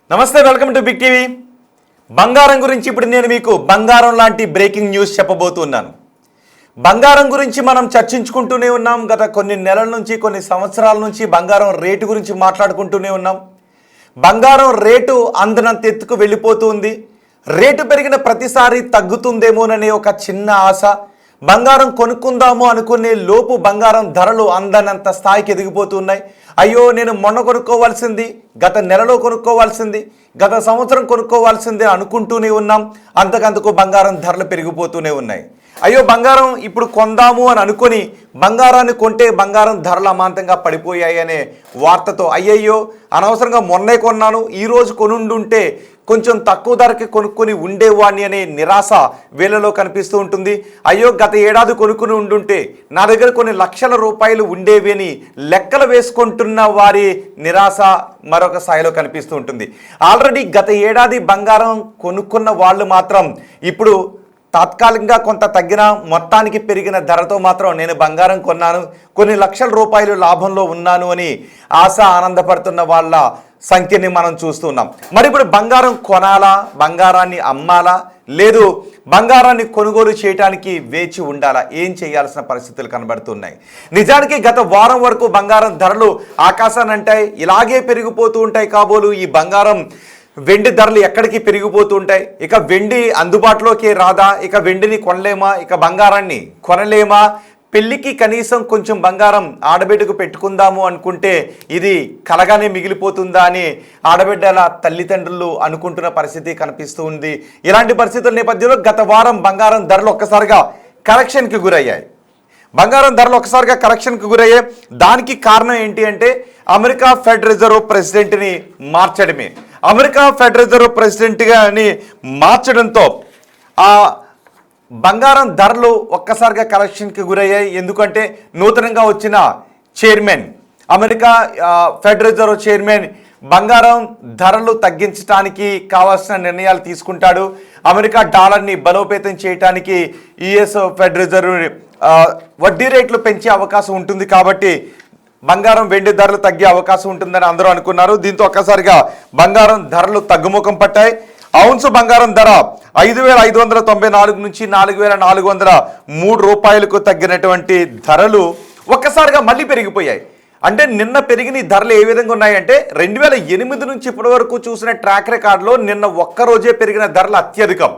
నమస్తే, welcome to big TV. బంగారం గురించి ఇప్పుడు నేను మీకు బంగారం లాంటి బ్రేకింగ్ న్యూస్ చెప్పబోతున్నాను. బంగారం గురించి మనం చర్చించుకుంటూనే ఉన్నాం. గత కొన్ని నెలల నుంచి, కొన్ని సంవత్సరాల నుంచి బంగారం రేటు గురించి మాట్లాడుకుంటూనే ఉన్నాం. బంగారం రేటు అందనంత ఎత్తుకు వెళ్ళిపోతుంది. రేటు పెరిగిన ప్రతిసారి తగ్గుతుందేమోననే ఒక చిన్న ఆశ. బంగారం కొనుక్కుందాము అనుకునే లోపు బంగారం ధరలు అందనంత స్థాయికి ఎదిగిపోతున్నాయి. అయ్యో, నేను మొన్న కొనుక్కోవాల్సింది, గత నెలలో కొనుక్కోవాల్సింది, గత సంవత్సరం కొనుక్కోవాల్సిందే అనుకుంటూనే ఉన్నాం. అంతకంతకు బంగారం ధరలు పెరిగిపోతూనే ఉన్నాయి. అయ్యో, బంగారం ఇప్పుడు కొందాము అని అనుకొని బంగారాన్ని కొంటే బంగారం ధరలు అమాంతంగా పడిపోయాయి అనే వార్తతో అయ్యయ్యో అనవసరంగా మొన్నే కొన్నాను, ఈరోజు కొనుండుంటే కొంచెం తక్కువ ధరకి కొనుక్కొని ఉండేవాడిని అనే నిరాశ వీళ్ళలో కనిపిస్తూ ఉంటుంది. అయ్యో, గత ఏడాది కొనుక్కుని ఉండుంటే నా దగ్గర కొన్ని లక్షల రూపాయలు ఉండేవి అని లెక్కలు వేసుకుంటున్న వారి నిరాశ మరొక స్థాయిలో కనిపిస్తూ ఉంటుంది. ఆల్రెడీ గత ఏడాది బంగారం కొనుక్కున్న వాళ్ళు మాత్రం ఇప్పుడు తాత్కాలికంగా కొంత తగ్గిన మొత్తానికి పెరిగిన ధరతో మాత్రం నేను బంగారం కొన్నాను, కొన్ని లక్షల రూపాయలు లాభంలో ఉన్నాను అని ఆశ ఆనందపడుతున్న వాళ్ళ సంఖ్యని మనం చూస్తున్నాం. మరి ఇప్పుడు బంగారం కొనాలా, బంగారాన్ని అమ్మాలా, లేదు బంగారాన్ని కొనుగోలు చేయడానికి వేచి ఉండాలా, ఏం చేయాల్సిన పరిస్థితులు కనబడుతున్నాయి. నిజానికి గత వారం వరకు బంగారం ధరలు ఆకాశాన్ని అంటాయి, ఇలాగే పెరిగిపోతూ ఉంటాయి కాబోలు. ఈ బంగారం వెండి ధరలు ఎక్కడికి పెరిగిపోతూ ఉంటాయి. ఇక వెండి అందుబాటులోకి రాదా, ఇక వెండిని కొనలేమా, ఇక బంగారాన్ని కొనలేమా, పెళ్ళికి కనీసం కొంచెం బంగారం ఆడబిడ్డకు పెట్టుకుందాము అనుకుంటే ఇది కలగానే మిగిలిపోతుందా అని ఆడబిడ్డల తల్లిదండ్రులు అనుకుంటున్న పరిస్థితి కనిపిస్తూ ఉంది. ఇలాంటి పరిస్థితుల నేపథ్యంలో గత వారం బంగారం ధరలు ఒక్కసారిగా కరెక్షన్కి గురయ్యాయి. బంగారం ధరలు ఒకసారిగా కరెక్షన్కి గురయ్యాయి. దానికి కారణం ఏంటి అంటే అమెరికా ఫెడ్ రిజర్వ్ ప్రెసిడెంట్ని మార్చడమే. అమెరికా ఫెడ్ రిజర్వ్ ప్రెసిడెంట్గాని మార్చడంతో ఆ బంగారం ధరలు ఒక్కసారిగా కరెక్షన్కి గురయ్యాయి. ఎందుకంటే నూతనంగా వచ్చిన chairman, America fed reserve chairman బంగారం ధరలు తగ్గించడానికి కావాల్సిన నిర్ణయాలు తీసుకుంటాడు. అమెరికా డాలర్ని బలోపేతం చేయడానికి యుఎస్ ఫెడ్ రిజర్వ్ వడ్డీ రేట్లు పెంచే అవకాశం ఉంటుంది. కాబట్టి బంగారం వెండి ధరలు తగ్గే అవకాశం ఉంటుందని అందరూ అనుకున్నారు. దీంతో ఒక్కసారిగా బంగారం ధరలు తగ్గుముఖం పట్టాయి. ఔన్స్ బంగారం ధర 5,594 నుంచి 4,403 రూపాయలకు తగ్గినటువంటి ధరలు ఒక్కసారిగా మళ్ళీ పెరిగిపోయాయి. అంటే నిన్న పెరిగిన ధరలు ఏ విధంగా ఉన్నాయంటే 2008 నుంచి ఇప్పటి వరకు చూసిన ట్రాక్ రికార్డులో నిన్న ఒక్కరోజే పెరిగిన ధరలు అత్యధికం.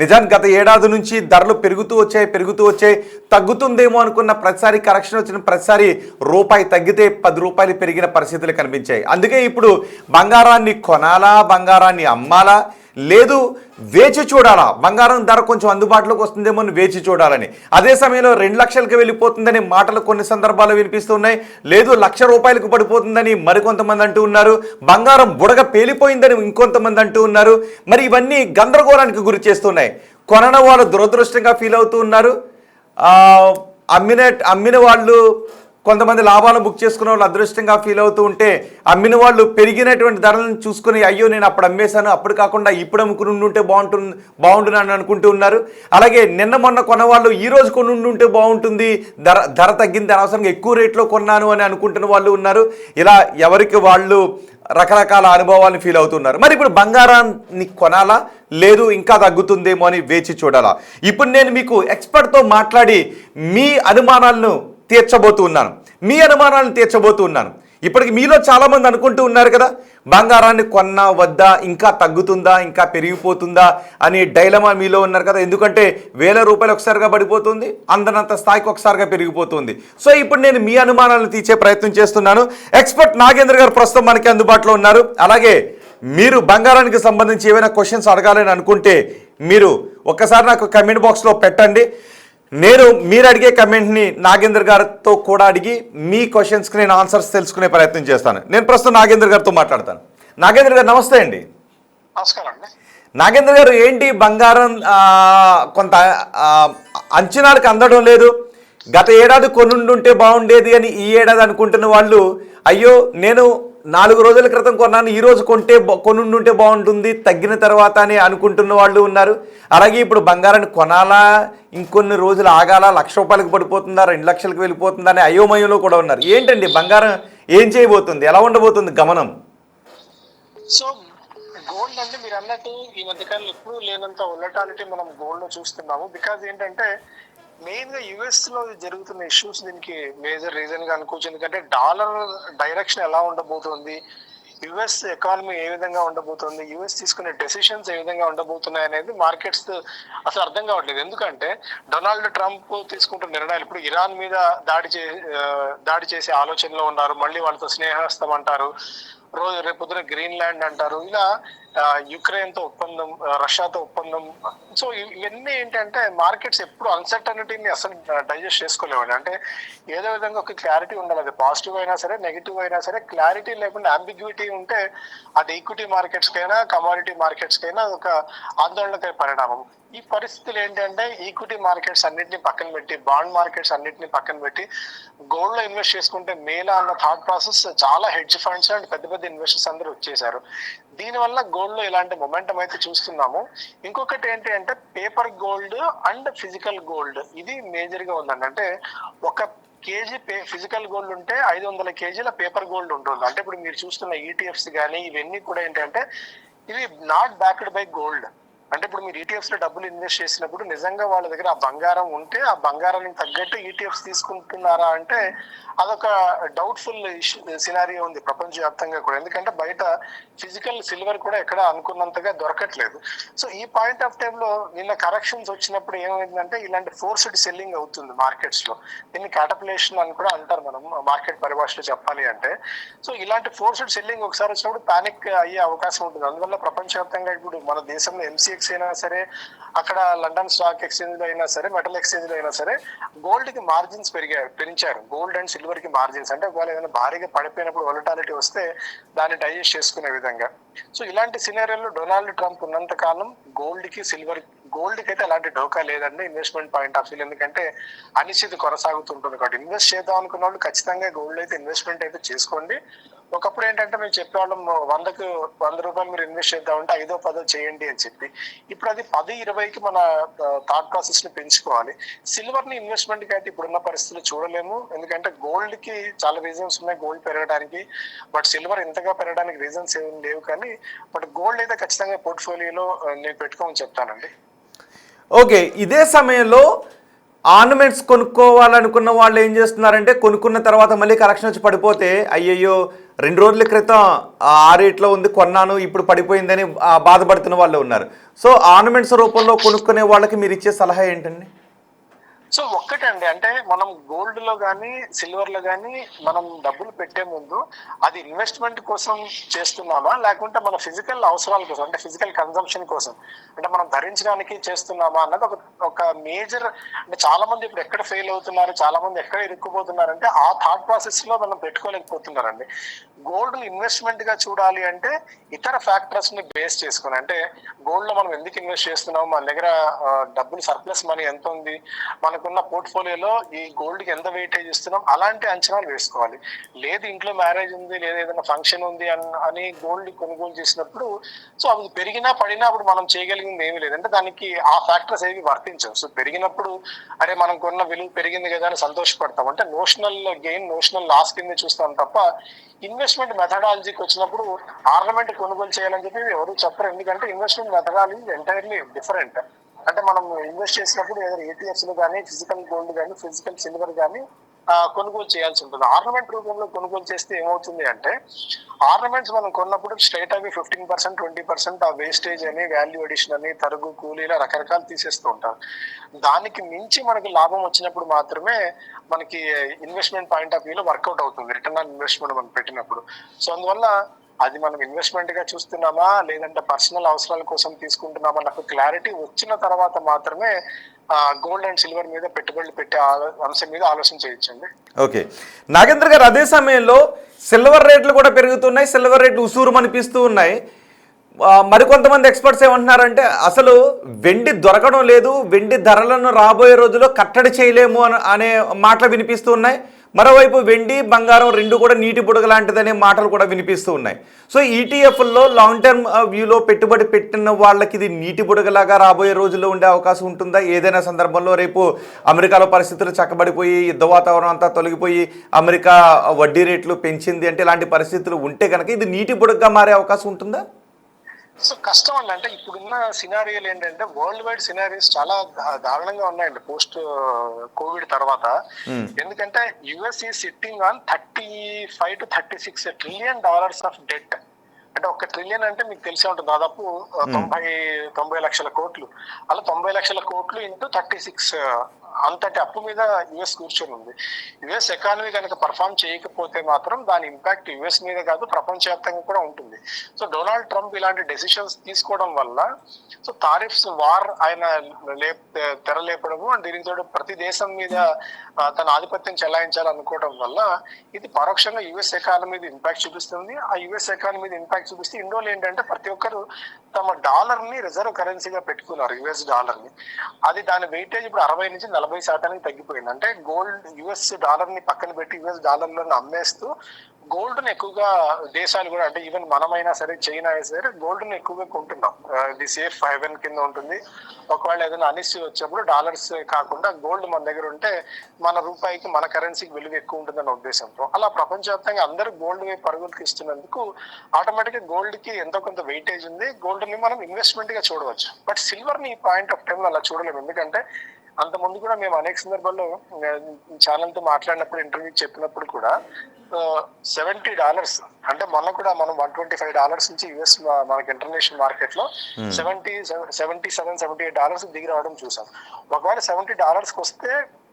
నిజానికి గత ఏడాది నుంచి ధరలు పెరుగుతూ వచ్చాయి. తగ్గుతుందేమో అనుకున్న ప్రతిసారి కరెక్షన్ వచ్చిన ప్రతిసారి రూపాయి తగ్గితే 10 రూపాయలు పెరిగిన పరిస్థితులు కనిపించాయి. అందుకే ఇప్పుడు బంగారాన్ని కొనాలా, బంగారాన్ని అమ్మాలా, లేదు వేచి చూడాలా, బంగారం ధర కొంచెం అందుబాటులోకి వస్తుందేమో అని వేచి చూడాలని. అదే సమయంలో 2 లక్షలకు వెళ్ళిపోతుందని మాటలు కొన్ని సందర్భాల్లో వినిపిస్తున్నాయి. లేదు 1,00,000 రూపాయలకు పడిపోతుందని మరికొంతమంది అంటూ ఉన్నారు. బంగారం బుడగ పేలిపోయిందని ఇంకొంతమంది అంటూ ఉన్నారు. మరి ఇవన్నీ గందరగోళానికి గురి చేస్తున్నాయి. కొనన వాళ్ళు దురదృష్టంగా ఫీల్ అవుతూ ఉన్నారు. అమ్మిన వాళ్ళు కొంతమంది లాభాలను బుక్ చేసుకున్న వాళ్ళు అదృష్టంగా ఫీల్ అవుతూ ఉంటే, అమ్మిన వాళ్ళు పెరిగినటువంటి ధరలను చూసుకుని అయ్యో నేను అప్పుడు అమ్మేశాను, అప్పుడు కాకుండా ఇప్పుడు అమ్ముకుని ఉంటే బాగుంటుందని అనుకుంటూ ఉన్నారు. అలాగే నిన్న మొన్న కొన్నవాళ్ళు ఈ రోజు కొని ఉంటే బాగుంటుంది, ధర తగ్గింది, అనవసరంగా ఎక్కువ రేట్లో కొన్నాను అని అనుకుంటున్న వాళ్ళు ఉన్నారు. ఇలా ఎవరికి వాళ్ళు రకరకాల అనుభవాలను ఫీల్ అవుతున్నారు. మరి ఇప్పుడు బంగారాన్ని కొనాలా, లేదు ఇంకా తగ్గుతుందేమో అని వేచి చూడాలా? ఇప్పుడు నేను మీకు ఎక్స్పర్ట్తో మాట్లాడి మీ అనుమానాలను తీర్చబోతున్నాను. ఇప్పటికి మీలో చాలామంది అనుకుంటూ ఉన్నారు కదా, బంగారాన్ని కొన్నా వద్దా, ఇంకా తగ్గుతుందా, ఇంకా పెరిగిపోతుందా అని డైలమా మీలో ఉన్నారు కదా. ఎందుకంటే 1,000 రూపాయలు ఒకసారిగా పడిపోతుంది, అందనంత స్థాయికి ఒకసారిగా పెరిగిపోతుంది. సో ఇప్పుడు నేను మీ అనుమానాలను తీర్చే ప్రయత్నం చేస్తున్నాను. ఎక్స్పర్ట్ నాగేంద్ర గారు ప్రస్తుతం మనకి అందుబాటులో ఉన్నారు. అలాగే మీరు బంగారానికి సంబంధించి ఏమైనా క్వశ్చన్స్ అడగాలని అనుకుంటే మీరు ఒక్కసారి నాకు కమెంట్ బాక్స్లో పెట్టండి. నేను మీరు అడిగే కమెంట్ని నాగేంద్ర గారితో కూడా అడిగి మీ క్వశ్చన్స్కి నేను ఆన్సర్స్ తెలుసుకునే ప్రయత్నం చేస్తాను. నేను ప్రస్తుతం నాగేంద్ర గారితో మాట్లాడతాను. నాగేంద్ర గారు నమస్తే అండి. నమస్కారం అండి. నాగేంద్ర గారు, ఏంటి బంగారం కొంత అంచనాలకు అందడం లేదు. గత ఏడాది కొనుండుంటే బాగుండేది అని ఈ ఏడాది అనుకుంటున్న వాళ్ళు, అయ్యో నేను 4 రోజుల క్రితం కొన్నాను, ఈరోజు కొనుండుంటే బాగుంటుంది తగ్గిన తర్వాత అని అనుకుంటున్న వాళ్ళు ఉన్నారు. అలాగే ఇప్పుడు బంగారాన్ని కొనాలా, ఇంకొన్ని రోజులు ఆగాల, 1,00,000 రూపాయలకు పడిపోతుందా, 2 లక్షలకు వెళ్ళిపోతుందా అనే అయోమయంలో కూడా ఉన్నారు. ఏంటండి బంగారం ఏం చేయబోతుంది, ఎలా ఉండబోతుంది గమనం? సో గోల్డ్ అంటే మీరు అన్నట్టు ఈ మధ్యకాలంలో ఎప్పుడు లేనంత వొలటాలిటీ మనం గోల్డ్ లో చూస్తున్నాము. బికాజ్ ఏంటంటే మెయిన్ గా యుఎస్ లో జరుగుతున్న ఇష్యూస్ దీనికి మేజర్ రీజన్ గా అనుకోవచ్చు. ఎందుకంటే డాలర్ డైరెక్షన్ ఎలా ఉండబోతోంది, యుఎస్ ఎకానమీ ఏ విధంగా ఉండబోతోంది, యుఎస్ తీసుకునే డెసిషన్స్ ఏ విధంగా ఉండబోతున్నాయి అనేది మార్కెట్స్ అసలు అర్థం కావట్లేదు. ఎందుకంటే డొనాల్డ్ ట్రంప్ తీసుకుంటున్న నిర్ణయాలు, ఇప్పుడు ఇరాన్ మీద దాడి చేసే ఆలోచనలో ఉన్నారు, మళ్ళీ వాళ్ళతో స్నేహస్తం అంటారు, రేపు పొద్దున గ్రీన్లాండ్ అంటారు, ఇలా యుక్రెయిన్ తో ఒప్పందం, రష్యాతో ఒప్పందం. సో ఇవన్నీ ఏంటంటే మార్కెట్స్ ఎప్పుడు అన్సర్టనిటీని అసలు డైజెస్ట్ చేసుకోలేవండి. అంటే ఏదో విధంగా ఒక క్లారిటీ ఉండాలి, అది పాజిటివ్ అయినా సరే నెగిటివ్ అయినా సరే. క్లారిటీ లేకుండా అంబిగ్యూటీ ఉంటే అది ఈక్విటీ మార్కెట్స్ కైనా కమోడిటీ మార్కెట్స్ కైనా ఒక ఆందోళనకర పరిణామం. ఈ పరిస్థితులు ఏంటంటే ఈక్విటీ మార్కెట్స్ అన్నింటినీ పక్కన పెట్టి, బాండ్ మార్కెట్స్ అన్నింటినీ పక్కన పెట్టి గోల్డ్ లో ఇన్వెస్ట్ చేసుకుంటే మేలా అన్న థాట్ ప్రాసెస్ చాలా హెడ్జ్ ఫండ్స్ అండ్ పెద్ద పెద్ద ఇన్వెస్టర్స్ అందరూ వచ్చేసారు. దీనివల్ల గోల్డ్ లో ఇలాంటి మొమెంటం అయితే చూస్తున్నాము. ఇంకొకటి ఏంటి అంటే paper gold and physical gold, ఇది మేజర్ గా ఉందండి. అంటే ఒక కేజీ ఫిజికల్ గోల్డ్ ఉంటే 500 కేజీల పేపర్ గోల్డ్ ఉంటుంది. అంటే ఇప్పుడు మీరు చూస్తున్న ఈటీఎఫ్స్ కానీ ఇవన్నీ కూడా ఏంటంటే ఇవి నాట్ బ్యాక్డ్ బై గోల్డ్. అంటే ఇప్పుడు మీరు ఈటీఎఫ్స్ లో డబ్బులు ఇన్వెస్ట్ చేసినప్పుడు నిజంగా వాళ్ళ దగ్గర ఆ బంగారం ఉంటే ఆ బంగారానికి తగ్గట్టు ఈటీఎఫ్స్ తీసుకుంటున్నారా అంటే అదొక డౌట్ఫుల్ సినారియో ఉంది ప్రపంచవ్యాప్తంగా కూడా. ఎందుకంటే బయట ఫిజికల్ సిల్వర్ కూడా ఎక్కడ అనుకున్నంతగా దొరకట్లేదు. సో ఈ పాయింట్ ఆఫ్ టైమ్ లో నిన్న కరెక్షన్స్ వచ్చినప్పుడు ఏమైందంటే ఇలాంటి ఫోర్స్డ్ సెల్లింగ్ అవుతుంది మార్కెట్స్ లో. దీన్ని క్యాటపులేషన్ అని కూడా అంటారు మనం మార్కెట్ పరిభాషలో చెప్పాలి అంటే. సో ఇలాంటి ఫోర్స్డ్ సెల్లింగ్ ఒకసారి వచ్చినప్పుడు పానిక్ అయ్యే అవకాశం ఉంటుంది. అందువల్ల ప్రపంచవ్యాప్తంగా ఇప్పుడు మన దేశంలో ఎంసీఎక్స్ అయినా సరే, అక్కడ లండన్ స్టాక్ ఎక్స్చేంజ్ లో అయినా సరే, మెటల్ ఎక్స్చేంజ్ లో అయినా సరే గోల్డ్ కి మార్జిన్స్ పెంచారు. గోల్డ్ అండ్ సిల్వర్ కి మార్జిన్స్, అంటే ఒకవేళ ఏదైనా భారీగా పడిపోయినప్పుడు వొలటాలిటీ వస్తే దాన్ని డైజెస్ట్ చేసుకునే విధంగా. సో ఇలాంటి సినారియోలో డొనాల్డ్ ట్రంప్ ఉన్నంత కాలం గోల్డ్ కి గోల్డ్ కి అయితే అలాంటి డోకా లేదండి ఇన్వెస్ట్మెంట్ పాయింట్ ఆఫ్ వ్యూ. ఎందుకంటే అనిశ్చితి కొనసాగుతుంటుంది కాబట్టి ఇన్వెస్ట్ చేద్దాం అనుకున్న వాళ్ళు ఖచ్చితంగా గోల్డ్ అయితే ఇన్వెస్ట్మెంట్ అయితే చేసుకోండి. ఒకప్పుడు ఏంటంటే మేము చెప్పేవాళ్ళం 100 రూపాయలు మీరు ఇన్వెస్ట్ చేద్దామంటే 5-10 చేయండి అని చెప్పి. ఇప్పుడు అది 10-20కి మన థాట్ ప్రాసెస్ ని పెంచుకోవాలి. సిల్వర్ ని ఇన్వెస్ట్మెంట్ కి అయితే ఇప్పుడున్న పరిస్థితులు చూడలేము. ఎందుకంటే గోల్డ్ కి చాలా రీజన్స్ ఉన్నాయి గోల్డ్ పెరగడానికి, బట్ సిల్వర్ ఇంతగా పెరగడానికి రీజన్స్ ఏమి లేవు. కానీ బట్ గోల్డ్ అయితే ఖచ్చితంగా పోర్ట్ఫోలియోలో నేను పెట్టుకోమని చెప్తానండి. ఓకే, ఇదే సమయంలో ఆర్నమెంట్స్ కొనుక్కోవాలనుకున్న వాళ్ళు ఏం చేస్తున్నారంటే కొనుక్కున్న తర్వాత మళ్ళీ కరెక్షన్ వచ్చి పడిపోతే అయ్యయ్యో 2 రోజుల క్రితం ఆ రేట్లో ఉంది కొన్నాను ఇప్పుడు పడిపోయిందని బాధపడుతున్న వాళ్ళు ఉన్నారు. సో ఆర్నమెంట్స్ రూపంలో కొనుక్కునే వాళ్ళకి మీరు ఇచ్చే సలహా ఏంటండి? సో ఒక్కటండి, అంటే మనం గోల్డ్ లో గానీ సిల్వర్ లో గానీ మనం డబ్బులు పెట్టే ముందు అది ఇన్వెస్ట్మెంట్ కోసం చేస్తున్నామా లేకుంటే మన ఫిజికల్ అవసరాల కోసం, అంటే ఫిజికల్ కన్సంప్షన్ కోసం, అంటే మనం ధరించడానికి చేస్తున్నామా అన్నది ఒక మేజర్. అంటే చాలా మంది ఇప్పుడు ఎక్కడ ఫెయిల్ అవుతున్నారు, చాలా మంది ఎక్కడ ఇరుక్కుపోతున్నారు అంటే ఆ థాట్ ప్రాసెస్ లో మనం పెట్టుకోలేకపోతున్నారండి. గోల్డ్ ఇన్వెస్ట్మెంట్ గా చూడాలి అంటే ఇతర ఫ్యాక్టర్స్ ని బేస్ చేసుకుని, అంటే గోల్డ్ లో మనం ఎందుకు ఇన్వెస్ట్ చేస్తున్నాం, మన దగ్గర డబ్బులు సర్ప్లస్ మనీ ఎంత ఉంది, మనకున్న పోర్ట్ఫోలియోలో ఈ గోల్డ్ కి ఎంత వెయిటేజ్ ఇస్తున్నాం, అలాంటి అంచనాలు వేసుకోవాలి. లేదు ఇంట్లో మ్యారేజ్ ఉంది, లేదా ఏదైనా ఫంక్షన్ ఉంది అని గోల్డ్ కొనుగోలు చేసినప్పుడు సో అది పెరిగినా పడినా అప్పుడు మనం చేయగలిగింది ఏమీ లేదు. అంటే దానికి ఆ ఫ్యాక్టర్స్ ఏవి వర్తించవు. సో పెరిగినప్పుడు అరే మనం కొన్న విలువ పెరిగింది కదా అని సంతోషపడతాం, అంటే నోషనల్ గెయిన్ నోషనల్ లాస్ కింద చూస్తాం తప్ప ఇన్వెస్ట్మెంట్ మెథడాలజీకి వచ్చినప్పుడు ఆర్నమెంట్ కొనుగోలు చేయాలని చెప్పి ఎవరు చెప్పరు. ఎందుకంటే ఇన్వెస్ట్మెంట్ మెథడాలజీ ఎంటైర్లీ డిఫరెంట్. అంటే మనం ఇన్వెస్ట్ చేసినప్పుడు ఏదైనా ఏటీఎఫ్స్ లో కానీ ఫిజికల్ గోల్డ్ కానీ ఫిజికల్ సిల్వర్ కానీ కొనుగోలు చేయాల్సి ఉంటుంది. ఆర్నమెంట్ రూపంలో కొనుగోలు చేస్తే ఏమవుతుంది అంటే ఆర్నమెంట్స్ మనం కొన్నప్పుడు స్ట్రైట్ అవి 15%, 20% ఆ వేస్టేజ్ అని, వాల్యూ అడిషన్ అని, తరుగు కూలీల రకరకాలు తీసేస్తూ ఉంటారు. దానికి మించి మనకి లాభం వచ్చినప్పుడు మాత్రమే మనకి ఇన్వెస్ట్మెంట్ పాయింట్ ఆఫ్ వ్యూలో వర్కౌట్ అవుతుంది రిటర్న్ ఆన్ ఇన్వెస్ట్మెంట్ మనం పెట్టినప్పుడు. సో అందువల్ల అది మనం ఇన్వెస్ట్మెంట్ గా చూస్తున్నామా లేదంటే పర్సనల్ అవసరాల కోసం తీసుకుంటున్నామా నాకు క్లారిటీ వచ్చిన తర్వాత మాత్రమే గోల్డ్ అండ్ సిల్వర్ మీద పెట్టుబడులు పెట్టే అంశం మీద ఆలోచన చేయొచ్చండి. ఓకే నాగేంద్ర గారు, అదే సమయంలో సిల్వర్ రేట్లు కూడా పెరుగుతున్నాయి, సిల్వర్ రేట్లు ఉసూరు అనిపిస్తూ ఉన్నాయి. మరికొంతమంది ఎక్స్పర్ట్స్ ఏమంటున్నారంటే అసలు వెండి దొరకడం లేదు, వెండి ధరలను రాబోయే రోజుల్లో కట్టడి చేయలేము అనే మాటలు వినిపిస్తూ ఉన్నాయి. మరోవైపు వెండి బంగారం రెండు కూడా నీటి బుడగ లాంటిదనే మాటలు కూడా వినిపిస్తూ ఉన్నాయి. సో ఈటీఎఫ్లో లాంగ్ టర్మ్ వ్యూలో పెట్టుబడి పెట్టిన వాళ్ళకి ఇది నీటి బుడగలాగా రాబోయే రోజుల్లో ఉండే అవకాశం ఉంటుందా? ఏదైనా సందర్భంలో రేపు అమెరికాలో పరిస్థితులు చక్కబడిపోయి యుద్ధ వాతావరణం అంతా తొలగిపోయి అమెరికా వడ్డీ రేట్లు పెంచింది అంటే ఇలాంటి పరిస్థితులు ఉంటే కనుక ఇది నీటి బుడగగా మారే అవకాశం ఉంటుందా? సో కష్టం అండి. అంటే ఇప్పుడున్న సినారియోలు ఏంటంటే వరల్డ్ వైడ్ సినారియోస్ చాలా దారుణంగా ఉన్నాయండి పోస్ట్ కోవిడ్ తర్వాత. ఎందుకంటే యుఎస్ ఈ sitting on $35 to $36 trillion of debt. అంటే 1 ట్రిలియన్ అంటే మీకు తెలిసే ఉంటుంది, దాదాపు 90 లక్షల కోట్లు. అలా 90 లక్షల కోట్లు ఇంటూ 36 అంతటి అప్పు మీద యుఎస్ కూర్చొని ఉంది. యుఎస్ ఎకానమీ కనుక పర్ఫామ్ చేయకపోతే మాత్రం దాని ఇంపాక్ట్ యుఎస్ మీద కాదు ప్రపంచవ్యాప్తంగా కూడా ఉంటుంది. సో డొనాల్డ్ ట్రంప్ ఇలాంటి డెసిషన్స్ తీసుకోవడం వల్ల సో టారిఫ్స్ వార్ ఆయన తెరలేపడము అండ్ దీనితో ప్రతి దేశం మీద తన ఆధిపత్యం చెలాయించాలనుకోవడం వల్ల ఇది పరోక్షంగా యుఎస్ ఎకానమీ మీద ఇంపాక్ట్ చూపిస్తుంది. ఆ యుఎస్ ఎకానమీ మీద ఇంపాక్ట్ చూపిస్తే ఇండోలో ఏంటంటే ప్రతి ఒక్కరు తమ డాలర్ ని రిజర్వ్ కరెన్సీగా పెట్టుకున్నారు, యుఎస్ డాలర్ ని. అది దాని వెయిటేజ్ ఇప్పుడు 60 నుంచి 40% తగ్గిపోయింది. అంటే గోల్డ్ యుఎస్ డాలర్ ని పక్కన పెట్టి యుఎస్ డాలర్లను అమ్మేస్తూ గోల్డ్ ని ఎక్కువగా దేశాలు కూడా, అంటే ఈవెన్ మనమైనా సరే చైనా అయినా సరే గోల్డ్ ని ఎక్కువగా కొంటున్నాం. ఇది సేఫ్ హెవెన్ కింద ఉంటుంది. ఒకవేళ ఏదైనా అనిశ్చితి వచ్చినప్పుడు డాలర్స్ కాకుండా గోల్డ్ మన దగ్గర ఉంటే మన రూపాయికి మన కరెన్సీకి విలువ ఎక్కువ ఉంటుందన్న ఉద్దేశంతో అలా ప్రపంచవ్యాప్తంగా అందరూ గోల్డ్ వైపు పరుగులు తీస్తున్నందుకు ఆటోమేటిక్ గా గోల్డ్ కి ఎంతో కొంత వెయిటేజ్ ఉంది. గోల్డ్ ని మనం ఇన్వెస్ట్మెంట్ గా చూడవచ్చు. బట్ సిల్వర్ ని ఈ పాయింట్ ఆఫ్ టైం లో అలా చూడలేము. ఎందుకంటే అంత ముందు కూడా మేము అనేక సందర్భాల్లో ఛానల్ తో మాట్లాడినప్పుడు, ఇంటర్వ్యూ చెప్పినప్పుడు కూడా $70 అంటే మొన్న కూడా మనం $125 నుంచి యుఎస్ మనకి ఇంటర్నేషనల్ మార్కెట్ లో $77-78 దిగి రావడం చూసాం. ఒకవేళ $70 వస్తే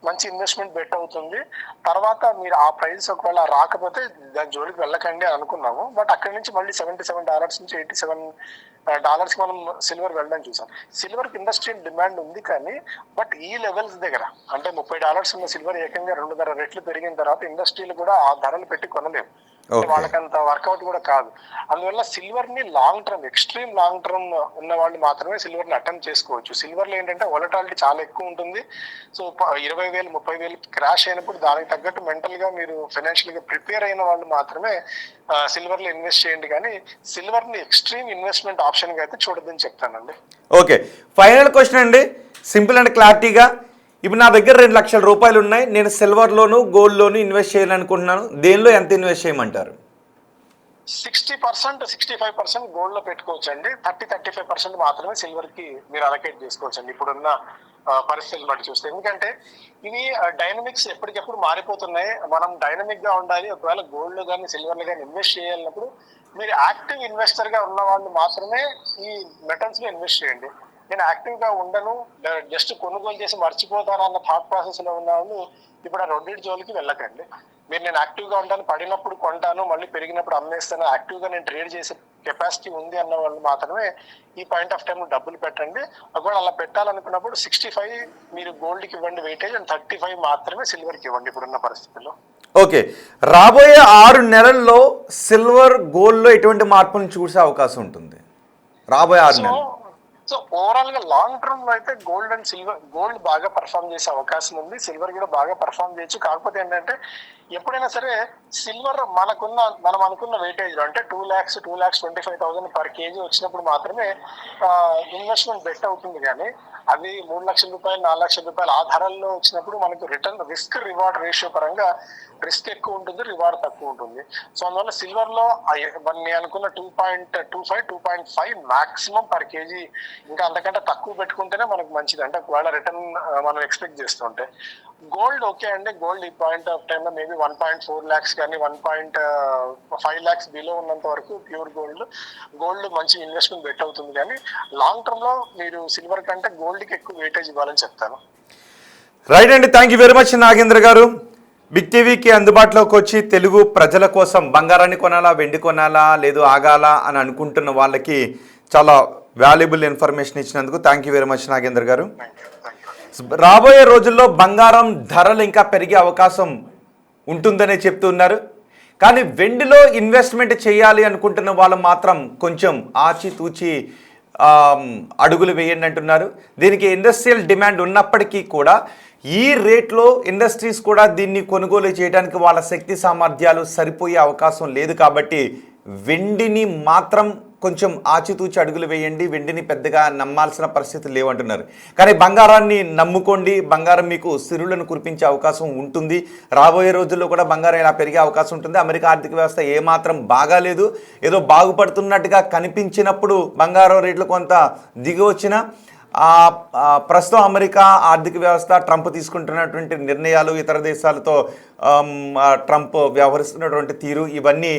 మంచి ఇన్వెస్ట్మెంట్ బెట్ అవుతుంది. తర్వాత మీరు ఆ ప్రైస్ ఒకవేళ రాకపోతే దాని జోలికి వెళ్ళకండి అనుకున్నాము. బట్ అక్కడి నుంచి మళ్ళీ $77 నుంచి $87 మనం సిల్వర్ వెళ్ళడం చూసాం. సిల్వర్ కి ఇండస్ట్రియల్ డిమాండ్ ఉంది కానీ బట్ ఈ లెవెల్స్ దగ్గర అంటే $30 ఉన్న సిల్వర్ ఏకంగా 2.5 రెట్లు పెరిగిన తర్వాత ఇండస్ట్రీలు కూడా ఆ ధరలు పెట్టి కొనలేము. వాళ్ళకంత వర్కౌట్ కూడా కాదు. అందువల్ల సిల్వర్ ని long term, extreme long term ఉన్న వాళ్ళు మాత్రమే సిల్వర్ ని అటెంప్ట్ చేసుకోవచ్చు. సిల్వర్ లో ఏంటంటే వొలటాలిటీ చాలా ఎక్కువ ఉంటుంది. సో 20,000 30,000 క్రాష్ అయినప్పుడు దానికి తగ్గట్టు మెంటల్ గా మీరు ఫైనాన్షియల్ గా ప్రిపేర్ అయిన వాళ్ళు మాత్రమే సిల్వర్ లో ఇన్వెస్ట్ చేయండి. కానీ సిల్వర్ ని ఎక్స్ట్రీమ్ ఇన్వెస్ట్మెంట్ ఆప్షన్ గా అయితే చూడొద్దని చెప్తానండి. ఓకే, ఫైనల్ క్వశ్చన్ అండి, సింపుల్ అండ్ క్లారిటీగా. ఇప్పుడు నా దగ్గర 2 లక్షల రూపాయలు ఉన్నాయి, నేను సిల్వర్లోను గోల్డ్లోను ఇన్వెస్ట్ చేయాలనుకుంటున్నాను. దేనిలో ఎంత ఇన్వెస్ట్ చేయమంటారు? 60% 65% గోల్డ్ లో పెట్టుకోవచ్చు అండి. 30-35% మాత్రమే సిల్వర్ కి మీరు అలొకేట్ చేసుకోవచ్చు అండి ఇప్పుడున్న పరిస్థితులు బట్టి చూస్తే. ఎందుకంటే ఇవి డైనమిక్స్ ఎప్పటికెప్పుడు మారిపోతున్నాయి. మనం డైనమిక్ గా ఉండాలి. ఒకవేళ గోల్డ్ లో కానీ సిల్వర్ లో కానీ ఇన్వెస్ట్ చేయాలన్నప్పుడు మీరు యాక్టివ్ ఇన్వెస్టర్ గా ఉన్న వాళ్ళు మాత్రమే ఈ మెటల్స్ లో ఇన్వెస్ట్ చేయండి. నేను యాక్టివ్ గా ఉండను, జస్ట్ కొనుగోలు చేసి మర్చిపోతాను అన్న థాట్ ప్రాసెస్ లో ఉన్న వాళ్ళు ఇప్పుడు ఆ రెండింటి జోలికి వెళ్ళకండి. మీరు నేను యాక్టివ్ గా ఉంటాను, పడినప్పుడు కొంటాను, మళ్ళీ పెరిగినప్పుడు అమ్మేస్తాను, యాక్టివ్ గా నేను ట్రేడ్ చేసే కెపాసిటీ ఉంది అన్న వాళ్ళు మాత్రమే ఈ పాయింట్ ఆఫ్ టైం డబ్బులు పెట్టండి. ఒకవేళ అలా పెట్టాలనుకున్నప్పుడు 65 మీరు గోల్డ్ కి ఇవ్వండి వెయిటేజ్, అండ్ 35 మాత్రమే సిల్వర్ కి ఇవ్వండి ఇప్పుడున్న పరిస్థితుల్లో. ఓకే, రాబోయే 6 నెలల్లో సిల్వర్ గోల్డ్లో ఎటువంటి మార్పును చూసే అవకాశం ఉంటుంది రాబోయే 6 నెలలు? సో ఓవరాల్ గా లాంగ్ టర్మ్ లో అయితే గోల్డ్ అండ్ సిల్వర్, గోల్డ్ బాగా పర్ఫామ్ చేసే అవకాశం ఉంది, సిల్వర్ కూడా బాగా పర్ఫామ్ చేయొచ్చు. కాకపోతే ఏంటంటే ఎప్పుడైనా సరే సిల్వర్ మనం అనుకున్న వెయిటేజ్ అంటే 2,25,000 పర్ కేజీ వచ్చినప్పుడు మాత్రమే ఇన్వెస్ట్మెంట్ బెట్ అవుతుంది. కానీ అది 3 లక్షల రూపాయలు 4 లక్షల రూపాయలు ఆ ధరల్లో వచ్చినప్పుడు మనకు రిటర్న్ రిస్క్ రివార్డ్ రేషియో పరంగా రిస్క్ ఎక్కువ ఉంటుంది, రివార్డ్ తక్కువ ఉంటుంది. సో అందువల్ల సిల్వర్ లో నేను అనుకున్న 2.25-2.5 మాక్సిమం పర్ కేజీ, ఇంకా అంతకంటే తక్కువ పెట్టుకుంటేనే మనకు మంచిది. అంటే ఒకవేళ రిటర్న్ మనం ఎక్స్పెక్ట్ చేస్తుంటే. గోల్డ్ ఓకే అండి, గోల్డ్ ఈ పాయింట్ ఆఫ్ టైమ్ లో మేబీ 1.4 lakhs కానీ 1.5 lakhs బిలో ఉన్నంత వరకు ప్యూర్ గోల్డ్ మంచి ఇన్వెస్ట్మెంట్ బెట్ అవుతుంది. కానీ లాంగ్ టర్మ్ లో మీరు సిల్వర్ కంటే గోల్డ్ కి ఎక్కువ వెయిటేజ్ ఇవ్వాలని చెప్తాను. రైట్ అండి, thank you very much Nagendra గారు. బిగ్ టీవీకి అందుబాటులోకి వచ్చి తెలుగు ప్రజల కోసం బంగారాన్ని కొనాలా, వెండి కొనాలా, లేదు ఆగాల అని అనుకుంటున్న వాళ్ళకి చాలా వాల్యుబుల్ ఇన్ఫర్మేషన్ ఇచ్చినందుకు thank you very much Nagendra గారు. రాబోయే రోజుల్లో బంగారం ధరలు ఇంకా పెరిగే అవకాశం ఉంటుందనే చెప్తున్నారు. కానీ వెండిలో ఇన్వెస్ట్మెంట్ చేయాలి అనుకుంటున్న వాళ్ళు మాత్రం కొంచెం ఆచితూచి అడుగులు వేయండి అంటున్నారు. దీనికి ఇండస్ట్రియల్ డిమాండ్ ఉన్నప్పటికీ కూడా ఈ రేట్లో ఇండస్ట్రీస్ కూడా దీన్ని కొనుగోలు చేయడానికి వాళ్ళ శక్తి సామర్థ్యాలు సరిపోయే అవకాశం లేదు. కాబట్టి వెండిని మాత్రం కొంచెం ఆచితూచి అడుగులు వేయండి, వెండిని పెద్దగా నమ్మాల్సిన పరిస్థితి లేవంటున్నారు. కానీ బంగారాన్ని నమ్ముకోండి, బంగారం మీకు సిరులను కురిపించే అవకాశం ఉంటుంది. రాబోయే రోజుల్లో కూడా బంగారం ఇలా పెరిగే అవకాశం ఉంటుంది. అమెరికా ఆర్థిక వ్యవస్థ ఏమాత్రం బాగాలేదు, ఏదో బాగుపడుతున్నట్టుగా కనిపించినప్పుడు బంగారం రేట్లు కొంత దిగి వచ్చిన ప్రస్తుతం అమెరికా ఆర్థిక వ్యవస్థ, ట్రంప్ తీసుకుంటున్నటువంటి నిర్ణయాలు, ఇతర దేశాలతో ట్రంప్ వ్యవహరిస్తున్నటువంటి తీరు, ఇవన్నీ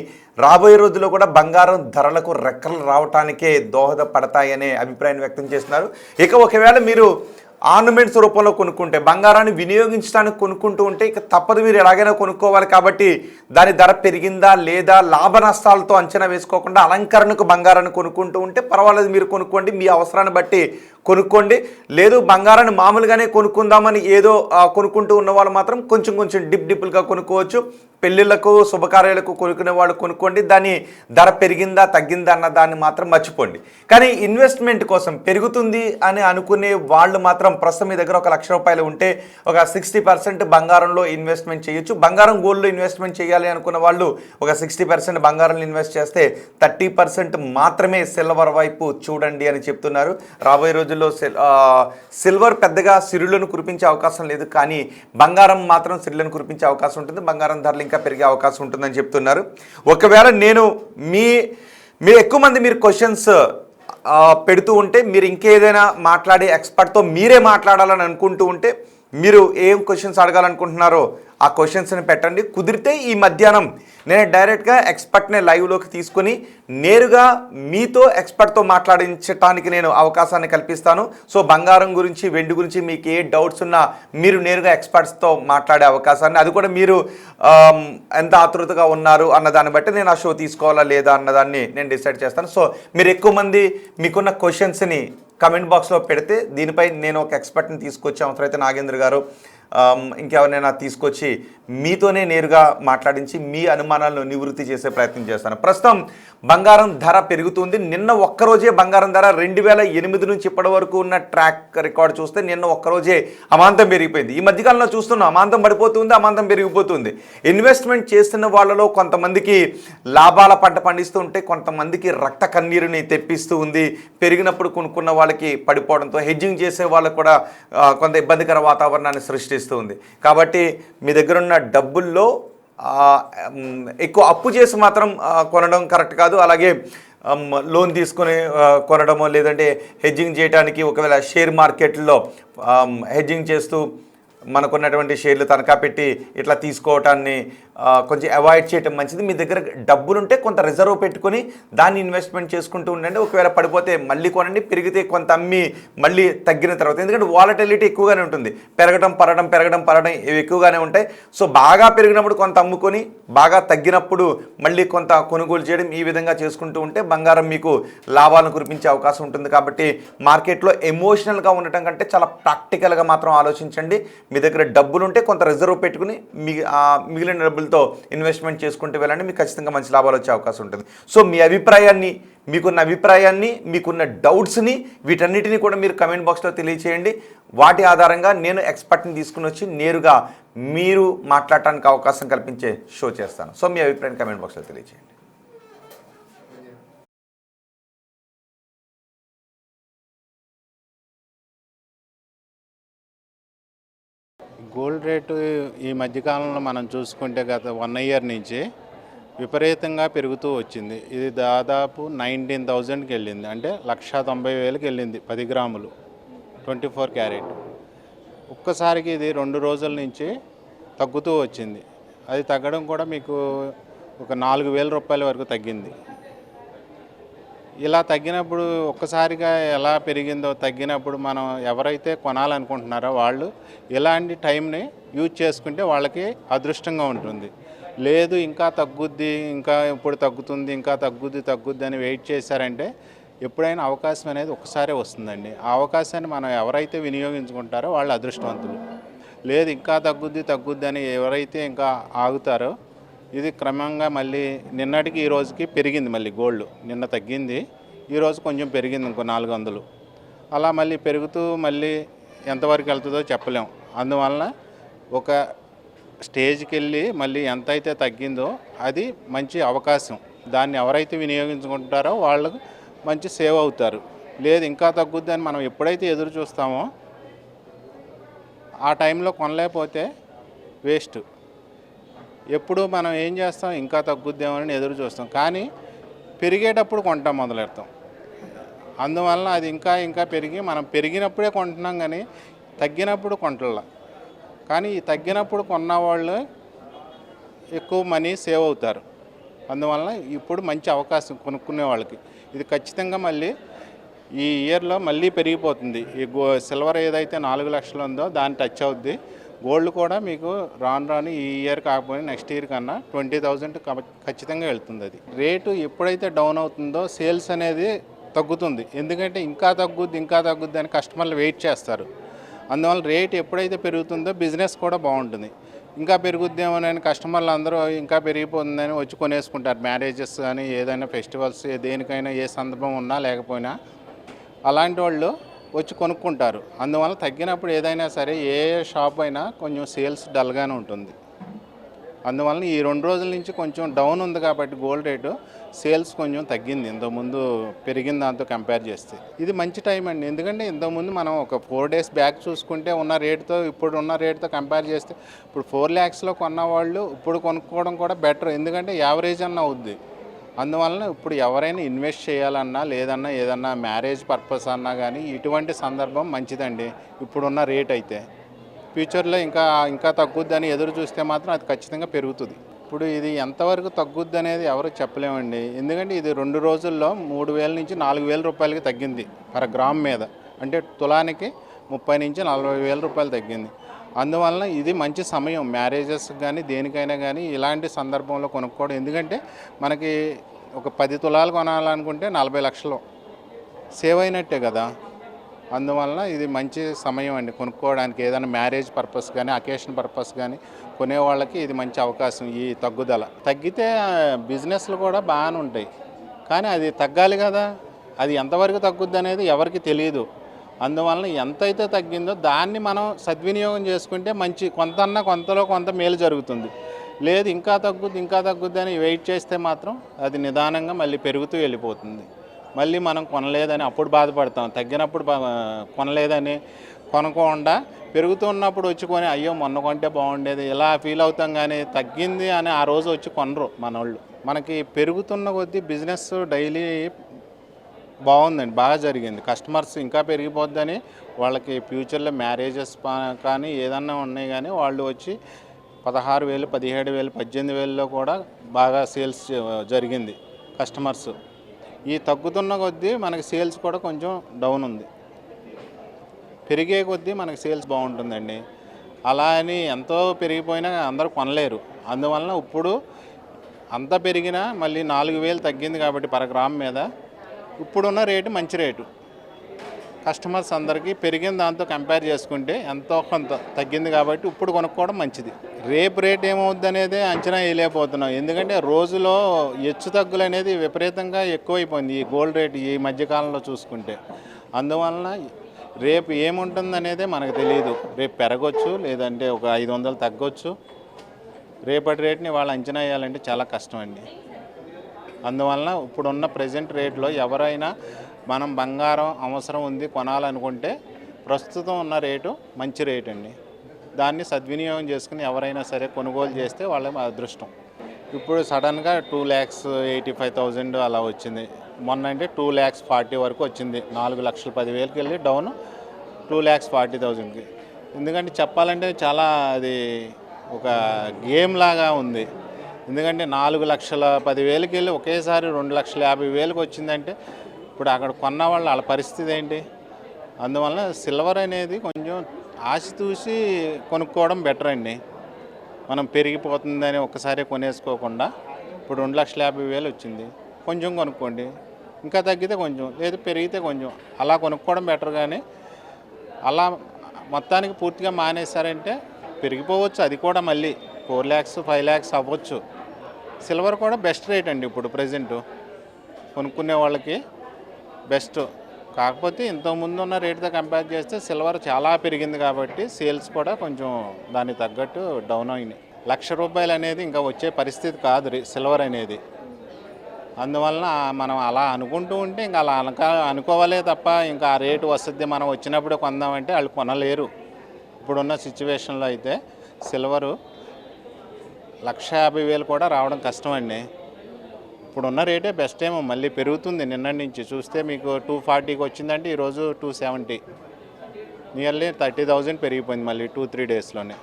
రాబోయే రోజుల్లో కూడా బంగారం ధరలకు రెక్కలు రావటానికే దోహదపడతాయనే అభిప్రాయం వ్యక్తం చేస్తున్నారు. ఇక ఒకవేళ మీరు ఆర్నమెంట్స్ రూపంలో కొనుక్కుంటే, బంగారాన్ని వినియోగించడానికి కొనుక్కుంటూ ఉంటే ఇక తప్పదు, మీరు ఎలాగైనా కొనుక్కోవాలి. కాబట్టి దాని ధర పెరిగిందా లేదా లాభ నష్టాలతో అంచనా వేసుకోకుండా అలంకరణకు బంగారాన్ని కొనుక్కుంటూ ఉంటే పర్వాలేదు, మీరు కొనుక్కోండి, మీ అవసరాన్ని బట్టి కొనుక్కోండి. లేదు బంగారాన్ని మామూలుగానే కొనుక్కుందామని ఏదో కొనుక్కుంటూ ఉన్న వాళ్ళు మాత్రం కొంచెం డిప్లుగా కొనుక్కోవచ్చు. పెళ్ళిళ్ళకు, శుభకార్యాలకు కొనుక్కునే వాళ్ళు కొనుక్కోండి. దాని ధర పెరిగిందా తగ్గిందా అన్న దాన్ని మాత్రం మర్చిపోండి. కానీ ఇన్వెస్ట్మెంట్ కోసం పెరుగుతుంది అని అనుకునే వాళ్ళు మాత్రం ప్రస్తుతం మీ దగ్గర 1 లక్ష రూపాయలు ఉంటే ఒక 60% బంగారంలో ఇన్వెస్ట్మెంట్ చేయొచ్చు. బంగారం గోల్డ్లో ఇన్వెస్ట్మెంట్ చేయాలి అనుకున్న వాళ్ళు ఒక 60% బంగారంలో ఇన్వెస్ట్ చేస్తే 30% మాత్రమే సిల్వర్ వైపు చూడండి అని చెప్తున్నారు. రాబోయే రోజుల్లో సిల్వర్ పెద్దగా సిరులను కురిపించే అవకాశం లేదు, కానీ బంగారం మాత్రం సిరులను కురిపించే అవకాశం ఉంటుంది. బంగారం ధరలు ఇంకా పెరిగే అవకాశం ఉంటుందని చెప్తున్నారు. ఒకవేళ నేను మీరు ఎక్కువ మంది మీరు క్వశ్చన్స్ పెడుతూ ఉంటే, మీరు ఇంకేదైనా మాట్లాడే ఎక్స్పర్ట్తో మీరే మాట్లాడాలని అనుకుంటూ ఉంటే, మీరు ఏం క్వశ్చన్స్ అడగాలనుకుంటున్నారో ఆ క్వశ్చన్స్ని పెట్టండి. కుదిరితే ఈ మధ్యాహ్నం నేను డైరెక్ట్గా ఎక్స్పర్ట్ని లైవ్లోకి తీసుకుని నేరుగా మీతో ఎక్స్పర్ట్తో మాట్లాడించడానికి నేను అవకాశాన్ని కల్పిస్తాను. సో బంగారం గురించి, వెండి గురించి మీకు ఏ డౌట్స్ ఉన్నా మీరు నేరుగా ఎక్స్పర్ట్స్తో మాట్లాడే అవకాశాన్ని, అది కూడా మీరు ఎంత ఆతృతగా ఉన్నారు అన్న దాన్ని బట్టి నేను ఆ షో తీసుకోవాలా లేదా అన్నదాన్ని నేను డిసైడ్ చేస్తాను. సో మీరు ఎక్కువ మంది మీకున్న క్వశ్చన్స్ని కమెంట్ బాక్స్లో పెడితే దీనిపై నేను ఒక ఎక్స్పర్ట్ని తీసుకొచ్చి, అవసరమైతే నాగేంద్ర గారు ఇంకెవరినైనా తీసుకొచ్చి మీతోనే నేరుగా మాట్లాడించి మీ అనుమానాలను నివృత్తి చేసే ప్రయత్నం చేస్తాను. ప్రస్తుతం బంగారం ధర పెరుగుతుంది. నిన్న ఒక్కరోజే బంగారం ధర 2008 నుంచి ఇప్పటి వరకు ఉన్న ట్రాక్ రికార్డ్ చూస్తే నిన్న ఒక్కరోజే అమాంతం పెరిగిపోయింది. ఈ మధ్యకాలంలో చూస్తున్నాం అమాంతం పడిపోతుంది, అమాంతం పెరిగిపోతుంది. ఇన్వెస్ట్మెంట్ చేస్తున్న వాళ్ళలో కొంతమందికి లాభాల పంట పండిస్తూ ఉంటే, కొంతమందికి రక్త కన్నీరుని తెప్పిస్తూ ఉంది. పెరిగినప్పుడు కొనుక్కున్న వాళ్ళకి పడిపోవడంతో హెడ్జింగ్ చేసే వాళ్ళకు కూడా కొంత ఇబ్బందికర వాతావరణాన్ని సృష్టిస్తుంది. కాబట్టి మీ దగ్గర ఉన్న డబ్బుల్లో ఎక్కువ అప్పు చేసి మాత్రం కొనడం కరెక్ట్ కాదు. అలాగే లోన్ తీసుకొని కొనడమో, లేదంటే హెడ్జింగ్ చేయడానికి ఒకవేళ షేర్ మార్కెట్లో హెడ్జింగ్ చేస్తూ మనకున్నటువంటి షేర్లు తనఖా పెట్టి ఇట్లా తీసుకోవటాన్ని కొంచెం అవాయిడ్ చేయటం మంచిది. మీ దగ్గర డబ్బులుంటే కొంత రిజర్వ్ పెట్టుకొని దాన్ని ఇన్వెస్ట్మెంట్ చేసుకుంటూ ఉండండి. ఒకవేళ పడిపోతే మళ్ళీ కొనండి, పెరిగితే కొంత అమ్మి మళ్ళీ తగ్గిన తర్వాత, ఎందుకంటే వాలటిలిటీ ఎక్కువగానే ఉంటుంది, పెరగడం పరగడం ఇవి ఎక్కువగానే ఉంటాయి. సో బాగా పెరిగినప్పుడు కొంత అమ్ముకొని, బాగా తగ్గినప్పుడు మళ్ళీ కొంత కొనుగోలు చేయడం, ఈ విధంగా చేసుకుంటూ ఉంటే బంగారం మీకు లాభాలను కురిపించే అవకాశం ఉంటుంది. కాబట్టి మార్కెట్లో ఎమోషనల్గా ఉండటం కంటే చాలా ప్రాక్టికల్గా మాత్రం ఆలోచించండి. మీ దగ్గర డబ్బులుంటే కొంత రిజర్వ్ పెట్టుకుని మిగిలిన డబ్బులతో ఇన్వెస్ట్మెంట్ చేసుకుంటూ వెళ్ళండి, మీకు ఖచ్చితంగా మంచి లాభాలు వచ్చే అవకాశం ఉంటుంది. సో మీ అభిప్రాయాన్ని, మీకున్న డౌట్స్ని, వీటన్నిటిని కూడా మీరు కమెంట్ బాక్స్లో తెలియచేయండి. వాటి ఆధారంగా నేను ఎక్స్పర్ట్ని తీసుకుని వచ్చి నేరుగా మీరు మాట్లాడటానికి అవకాశం కల్పించే షో చేస్తాను. సో మీ అభిప్రాయాన్ని కమెంట్ బాక్స్లో తెలియచేయండి. గోల్డ్ రేటు ఈ మధ్యకాలంలో మనం చూసుకుంటే గత 1 year నుంచి విపరీతంగా పెరుగుతూ వచ్చింది. ఇది దాదాపు 19,000కి వెళ్ళింది, అంటే 1,90,000కి వెళ్ళింది 10 గ్రాములు 24 క్యారెట్. ఒక్కసారికి ఇది 2 రోజుల నుంచి తగ్గుతూ వచ్చింది. అది తగ్గడం కూడా మీకు ఒక 4,000 రూపాయల వరకు తగ్గింది. ఇలా తగ్గినప్పుడు ఒక్కసారిగా ఎలా పెరిగిందో, తగ్గినప్పుడు మనం ఎవరైతే కొనాలనుకుంటున్నారో వాళ్ళు ఇలాంటి టైంని యూజ్ చేసుకుంటే వాళ్ళకి అదృష్టంగా ఉంటుంది. లేదు ఇంకా తగ్గుద్ది, ఇంకా ఇప్పుడు తగ్గుతుంది, ఇంకా తగ్గుద్ది అని వెయిట్ చేశారంటే ఎప్పుడైనా అవకాశం అనేది ఒకసారి వస్తుందండి. ఆ అవకాశాన్ని మనం ఎవరైతే వినియోగించుకుంటారో వాళ్ళు అదృష్టవంతులు. లేదు ఇంకా తగ్గుద్ది అని ఎవరైతే ఇంకా ఆగుతారో, ఇది క్రమంగా మళ్ళీ నిన్నటికి ఈ రోజుకి పెరిగింది. మళ్ళీ గోల్డ్ నిన్న తగ్గింది, ఈరోజు కొంచెం పెరిగింది, ఇంకో 400. అలా మళ్ళీ పెరుగుతూ మళ్ళీ ఎంతవరకు వెళ్తుందో చెప్పలేం. అందువలన ఒక స్టేజ్కి వెళ్ళి మళ్ళీ ఎంత అయితే తగ్గిందో అది మంచి అవకాశం. దాన్ని ఎవరైతే వినియోగించుకుంటారో వాళ్ళకు మంచి సేవ్ అవుతారు. లేదు ఇంకా తగ్గుద్దని మనం ఎప్పుడైతే ఎదురు చూస్తామో ఆ టైంలో కొనలేకపోతే వేస్ట్. ఎప్పుడు మనం ఏం చేస్తాం, ఇంకా తగ్గుద్దామని ఎదురు చూస్తాం, కానీ పెరిగేటప్పుడు కొంటాం మొదలెడతాం. అందువలన అది ఇంకా ఇంకా పెరిగి మనం పెరిగినప్పుడే కొంటున్నాం, కానీ తగ్గినప్పుడు కొంటల్లా. కానీ ఈ తగ్గినప్పుడు కొన్న వాళ్ళు ఎక్కువ మనీ సేవ్ అవుతారు. అందువలన ఇప్పుడు మంచి అవకాశం కొనుక్కునే వాళ్ళకి. ఇది ఖచ్చితంగా మళ్ళీ ఈ ఇయర్లో మళ్ళీ పెరిగిపోతుంది. ఈ సిల్వర్ ఏదైతే 4 లక్షలు ఉందో దాన్ని టచ్ అవుద్ది. గోల్డ్ కూడా మీకు రాను ఈ ఇయర్ కాకపోయినా నెక్స్ట్ ఇయర్ కన్నా 20,000 ఖచ్చితంగా వెళ్తుంది. అది రేటు ఎప్పుడైతే డౌన్ అవుతుందో సేల్స్ అనేది తగ్గుతుంది. ఎందుకంటే ఇంకా తగ్గుద్ది అని కస్టమర్లు వెయిట్ చేస్తారు. అందువల్ల రేట్ ఎప్పుడైతే పెరుగుతుందో బిజినెస్ కూడా బాగుంటుంది. ఇంకా పెరుగుద్దేమోనని కస్టమర్లు అందరూ ఇంకా పెరిగిపోతుందని వచ్చి కొనేసుకుంటారు. మ్యారేజెస్ కానీ ఏదైనా ఫెస్టివల్స్ దేనికైనా ఏ సందర్భం ఉన్నా లేకపోయినా అలాంటి వాళ్ళు వచ్చి కొనుక్కుంటారు. అందువల్ల తగ్గినప్పుడు ఏదైనా సరే ఏ షాప్ అయినా కొంచెం సేల్స్ డల్గానే ఉంటుంది. అందువల్ల ఈ 2 రోజుల నుంచి కొంచెం డౌన్ ఉంది కాబట్టి గోల్డ్ రేటు సేల్స్ కొంచెం తగ్గింది ఇంతకుముందు పెరిగిన దాంతో కంపేర్ చేస్తే. ఇది మంచి టైం అండి. ఎందుకంటే ఇంతకుముందు మనం ఒక 4 డేస్ బ్యాక్ చూసుకుంటే ఉన్న రేటుతో ఇప్పుడు ఉన్న రేటుతో కంపేర్ చేస్తే ఇప్పుడు 4 lakhsలో కొన్న వాళ్ళు ఇప్పుడు కొనుక్కోవడం కూడా బెటర్. ఎందుకంటే యావరేజ్ అన్న అవుద్ది. అందువలన ఇప్పుడు ఎవరైనా ఇన్వెస్ట్ చేయాలన్నా లేదన్నా ఏదన్నా మ్యారేజ్ పర్పస్ అన్నా కానీ ఇటువంటి సందర్భం మంచిదండి. ఇప్పుడున్న రేట్ అయితే ఫ్యూచర్లో ఇంకా తగ్గుద్దని ఎదురు చూస్తే మాత్రం అది ఖచ్చితంగా పెరుగుతుంది. ఇప్పుడు ఇది ఎంతవరకు తగ్గుద్ది అనేది ఎవరు చెప్పలేమండి. ఎందుకంటే ఇది 2 రోజుల్లో 3,000 నుంచి 4,000 రూపాయలకి తగ్గింది పర్ గ్రామ్ మీద. అంటే తులానికి 30 నుంచి 40,000 రూపాయలు తగ్గింది. అందువలన ఇది మంచి సమయం మ్యారేజెస్ కానీ దేనికైనా కానీ ఇలాంటి సందర్భంలో కొనుక్కోవడం. ఎందుకంటే మనకి ఒక 10 తులాలు కొనాలనుకుంటే 40 లక్షలు సేవ్ అయినట్టే కదా. అందువలన ఇది మంచి సమయం అండి కొనుక్కోవడానికి. ఏదైనా మ్యారేజ్ పర్పస్ కానీ అకేషన్ పర్పస్ కానీ కొనేవాళ్ళకి ఇది మంచి అవకాశం. ఈ తగ్గుదల తగ్గితే బిజినెస్లు కూడా బాగానే ఉంటాయి, కానీ అది తగ్గాలి కదా. అది ఎంతవరకు తగ్గుద్ది అనేది ఎవరికి తెలియదు. అందువలన ఎంతైతే తగ్గిందో దాన్ని మనం సద్వినియోగం చేసుకుంటే మంచి కొంతలో కొంత మేలు జరుగుతుంది. లేదు ఇంకా తగ్గుద్ది అని వెయిట్ చేస్తే మాత్రం అది నిదానంగా మళ్ళీ పెరుగుతూ వెళ్ళిపోతుంది. మళ్ళీ మనం కొనలేదని అప్పుడు బాధపడతాం. తగ్గినప్పుడు కొనలేదని కొనకుండా పెరుగుతున్నప్పుడు వచ్చి కొని అయ్యో మొన్న కొంటే బాగుండేది ఇలా ఫీల్ అవుతాం. కానీ తగ్గింది అని ఆ రోజు వచ్చి కొనరు మనోళ్ళు. మనకి పెరుగుతున్న కొద్దీ బిజినెస్ డైలీ బాగుందండి, బాగా జరిగింది. కస్టమర్స్ ఇంకా పెరిగిపోద్దని వాళ్ళకి ఫ్యూచర్లో మ్యారేజెస్ కానీ ఏదన్నా ఉన్నాయి కానీ వాళ్ళు వచ్చి 16,000, 17,000, 18,000లో కూడా బాగా సేల్స్ జరిగింది కస్టమర్స్. ఈ తగ్గుతున్న కొద్దీ మనకి సేల్స్ కూడా కొంచెం డౌన్ ఉంది. పెరిగే కొద్దీ మనకి సేల్స్ బాగుంటుందండి. అలా అని ఎంతో పెరిగిపోయినా అందరూ కొనలేరు. అందువలన ఇప్పుడు అంత పెరిగినా మళ్ళీ 4,000 తగ్గింది కాబట్టి పర్ గ్రామ్ మీద ఇప్పుడున్న రేటు మంచి రేటు. కస్టమర్స్ అందరికీ పెరిగిన దాంతో కంపేర్ చేసుకుంటే ఎంతో కొంత తగ్గింది కాబట్టి ఇప్పుడు కొనుక్కోవడం మంచిది. రేపు రేట్ ఏమవుద్ది అనేది అంచనా వేయలేకపోతున్నాం. ఎందుకంటే రోజులో హెచ్చు తగ్గులు అనేది విపరీతంగా ఎక్కువైపోయింది ఈ గోల్డ్ రేట్ ఈ మధ్యకాలంలో చూసుకుంటే. అందువలన రేపు ఏముంటుంది అనేదే మనకు తెలియదు. రేపు పెరగవచ్చు, లేదంటే ఒక 500 తగ్గొచ్చు. రేపటి రేట్ని వాళ్ళు అంచనా వేయాలంటే చాలా కష్టం అండి. అందువలన ఇప్పుడున్న ప్రజెంట్ రేట్లో ఎవరైనా మనం బంగారం అవసరం ఉంది కొనాలనుకుంటే ప్రస్తుతం ఉన్న రేటు మంచి రేటు అండి. దాన్ని సద్వినియోగం చేసుకుని ఎవరైనా సరే కొనుగోలు చేస్తే వాళ్ళ అదృష్టం. ఇప్పుడు సడన్గా 2,85,000 అలా వచ్చింది. మొన్న అంటే 2,40,000 వరకు వచ్చింది. 4,10,000కి వెళ్ళి డౌన్ 2,40,000కి. ఎందుకంటే చెప్పాలంటే చాలా అది ఒక గేమ్ లాగా ఉంది. ఎందుకంటే 4,10,000కి వెళ్ళి ఒకేసారి 2,50,000కి వచ్చిందంటే ఇప్పుడు అక్కడ కొన్న వాళ్ళ పరిస్థితి ఏంటి? అందువల్ల సిల్వర్ అనేది కొంచెం ఆశ చూసి కొనుక్కోవడం బెటర్ అండి. మనం పెరిగిపోతుందని ఒకసారి కొనేసుకోకుండా ఇప్పుడు 2,50,000 వచ్చింది, కొంచెం కొనుక్కోండి. ఇంకా తగ్గితే కొంచెం, లేదు పెరిగితే కొంచెం అలా కొనుక్కోవడం బెటర్. కానీ అలా మొత్తానికి పూర్తిగా మానేశారంటే పెరిగిపోవచ్చు. అది కూడా మళ్ళీ 4 lakhs 5 lakhs అవ్వచ్చు. సిల్వర్ కూడా బెస్ట్ రేట్ అండి ఇప్పుడు ప్రజెంట్ కొనుక్కునే వాళ్ళకి బెస్ట్. కాకపోతే ఇంతకుముందు ఉన్న రేట్తో కంపేర్ చేస్తే సిల్వర్ చాలా పెరిగింది కాబట్టి సేల్స్ కూడా కొంచెం దానికి తగ్గట్టు డౌన్ అయినాయి. ₹1,00,000 అనేది ఇంకా వచ్చే పరిస్థితి కాదు సిల్వర్ అనేది. అందువలన మనం అలా అనుకుంటూ ఉంటే ఇంకా అలా అనుకోవాలే తప్ప ఇంకా ఆ రేటు వస్తుంది మనం వచ్చినప్పుడు కొందామంటే వాళ్ళు కొనలేరు. ఇప్పుడున్న సిచ్యువేషన్లో అయితే సిల్వరు 1,50,000 కూడా రావడం కష్టం అండి. ఇప్పుడున్న రేటే బెస్ట్ ఏమో, మళ్ళీ పెరుగుతుంది. నిన్నటి నుంచి చూస్తే మీకు 240కి వచ్చిందంటే ఈరోజు 270, నియర్లీ 30,000 పెరిగిపోయింది మళ్ళీ 2-3 డేస్లోనే.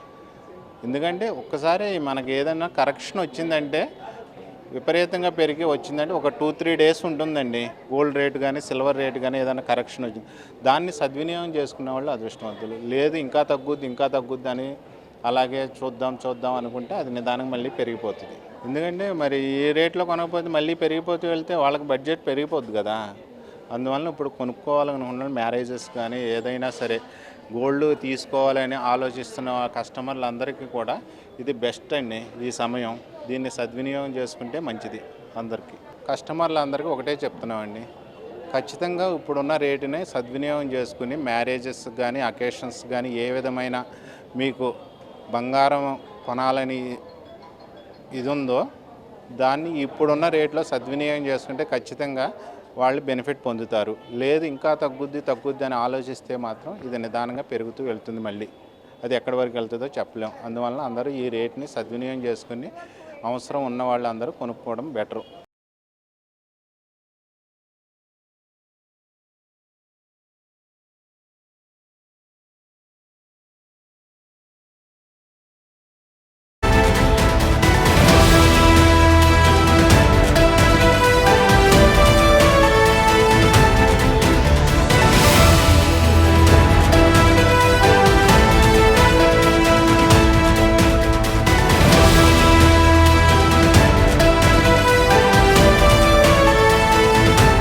ఎందుకంటే ఒక్కసారి మనకి ఏదైనా కరెక్షన్ వచ్చిందంటే విపరీతంగా పెరిగి వచ్చిందంటే ఒక 2-3 డేస్ ఉంటుందండి. గోల్డ్ రేటు కానీ సిల్వర్ రేటు కానీ ఏదైనా కరెక్షన్ వచ్చింది, దాన్ని సద్వినియోగం చేసుకునే వాళ్ళు అదృష్టవంతులు. లేదు ఇంకా తగ్గుద్ది అని అలాగే చూద్దాం అనుకుంటే అది నిదానంగా మళ్ళీ పెరిగిపోతుంది. ఎందుకంటే మరి ఈ రేట్లో కొనకపోతే మళ్ళీ పెరిగిపోతూ వెళ్తే వాళ్ళకి బడ్జెట్ పెరిగిపోద్ది కదా. అందువలన ఇప్పుడు కొనుక్కోవాలనుకున్న మ్యారేజెస్ కానీ ఏదైనా సరే గోల్డ్ తీసుకోవాలని ఆలోచిస్తున్న కస్టమర్లందరికీ కూడా ఇది బెస్ట్ అండి. ఈ సమయం దీన్ని సద్వినియోగం చేసుకుంటే మంచిది అందరికీ. కస్టమర్లందరికీ ఒకటే చెప్తున్నామండి, ఖచ్చితంగా ఇప్పుడున్న రేటుని సద్వినియోగం చేసుకుని మ్యారేజెస్ కానీ అకేషన్స్ కానీ ఏ విధమైన మీకు బంగారం కొనాలని ఇది ఉందో దాన్ని ఇప్పుడున్న రేట్లో సద్వినియోగం చేసుకుంటే ఖచ్చితంగా వాళ్ళు బెనిఫిట్ పొందుతారు. లేదు ఇంకా తగ్గుద్ది అని ఆలోచిస్తే మాత్రం ఇది నిదానంగా పెరుగుతూ వెళ్తుంది. మళ్ళీ అది ఎక్కడి వరకు వెళ్తుందో చెప్పలేం. అందువలన అందరూ ఈ రేట్ని సద్వినియోగం చేసుకుని అవసరం ఉన్న వాళ్ళందరూ కొనుక్కోవడం బెటరు.